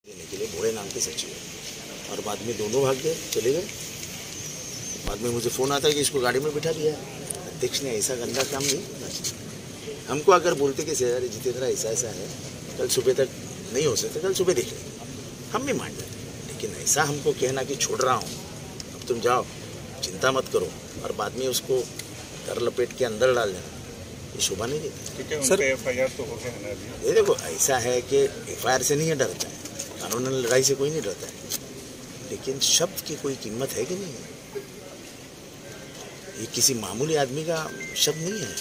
देने के लिए भोले नाम के सचिव और बाद में दोनों भाग गए, चले गए। बाद में मुझे फ़ोन आता है कि इसको गाड़ी में बिठा दिया। अध्यक्ष ने ऐसा गंदा काम नहीं। हमको अगर बोलते कि यार जितेंद्र ऐसा ऐसा है, कल सुबह तक नहीं हो सकता, कल सुबह देख लेंगे, हम भी मान लेते। लेकिन ऐसा हमको कहना कि छोड़ रहा हूँ, अब तुम जाओ, चिंता मत करो, और बाद में उसको कर लपेट के अंदर डाल देना, ये शोभा नहीं देता। सर FIR तो हो गया है ना अभी। ये देखो, ऐसा है कि FIR से नहीं डरता है, कानूनी लड़ाई से कोई नहीं डरता है, लेकिन शब्द की कोई कीमत है कि नहीं है? ये किसी मामूली आदमी का शब्द नहीं है,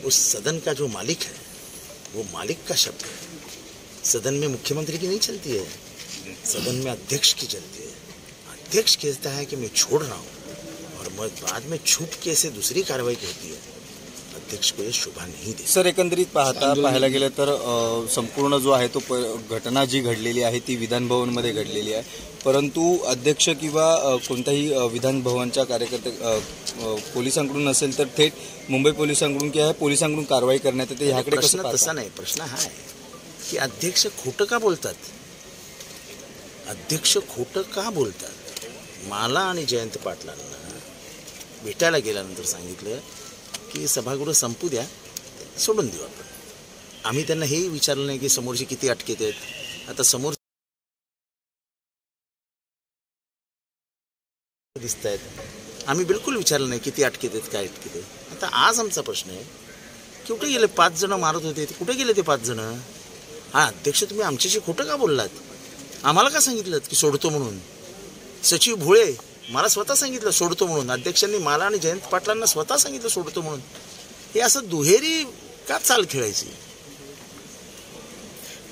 उस सदन का जो मालिक है वो मालिक का शब्द है। सदन में मुख्यमंत्री की नहीं चलती है, सदन में अध्यक्ष की चलती है। अध्यक्ष कहता है कि मैं छोड़ रहा हूँ और बाद में छूट के से दूसरी कार्रवाई होती है, अध्यक्ष को ये शोभा नहीं देते। सर, एकंदरीत पाहायला गेलं तर संपूर्ण जो आहे तो घटना जी घडलेली आहे ती विधान भवनमध्ये घडलेली आहे, परंतु अध्यक्ष किंवा कोणत्याही विधान भवनच्या कार्यकर्ते पोलिसांकडून नसेल तर थेट मुंबई पोलिसांकडून किंवा पोलिसांकडून कारवाई करण्यात येते। ह्याकडे प्रश्न तसा नाही, प्रश्न हा आहे की अध्यक्ष खोटं का बोलतात? अध्यक्ष खोटं का बोलतात? मला आणि जयंत पाटलांना भेटायला गेल्यानंतर सांगितलं की सभागृह संपू द्या, सोडून देऊ आपण। आम्ही त्यांना हेही विचारलं नाही की समोरची किती अटकेत आहेत। आता समोर दिसत आहेत, आम्ही बिलकुल विचारलं नाही किती अटकेत आहेत, काय अटकेत आहेत। आता आज आमचा प्रश्न आहे, कुठे गेले 5 जण मारत होते, कुठे गेले ते 5 जण? हा अध्यक्ष, तुम्ही आमच्याशी खोटं का बोललात? आम्हाला का सांगितलं की सोडतो म्हणून? सचिव भोळे मला स्वतः सांगितलं सोडतो म्हणून, अध्यक्षांनी मला आणि जयंत पाटलांना स्वतः सांगितलं सोडतो म्हणून। हे असं दुहेरी का चाल खेळायची?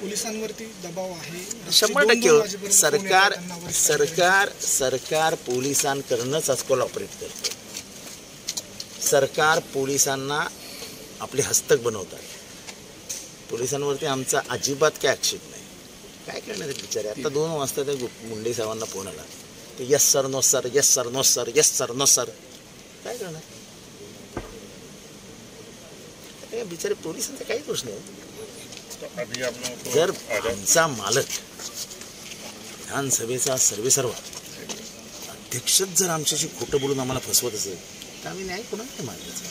पोलिसांवरती दबाव आहे 100%। सरकार पोलिसांकडूनच आज कोलॅबोरेट करते। सरकार पोलिसांना आपले हस्तक बनवतात। पोलिसांवरती आमचा अजिबात काय आक्षेप नाही। काय करणार बिचारे? आता 2 वाजता त्या मुंडे साहेबांना फोन आला, ते yes sir no sir, yes sir no sir, yes sir no sir, काय करणार? बिचारे पोलिसांचा काही दोष नाही। जर आमचा मालक विधानसभेचा सर्वेसर्वा अध्यक्षच जर आमच्याशी खोटं बोलून आम्हाला फसवत असेल तर आम्ही न्याय कोणाला मागायचा?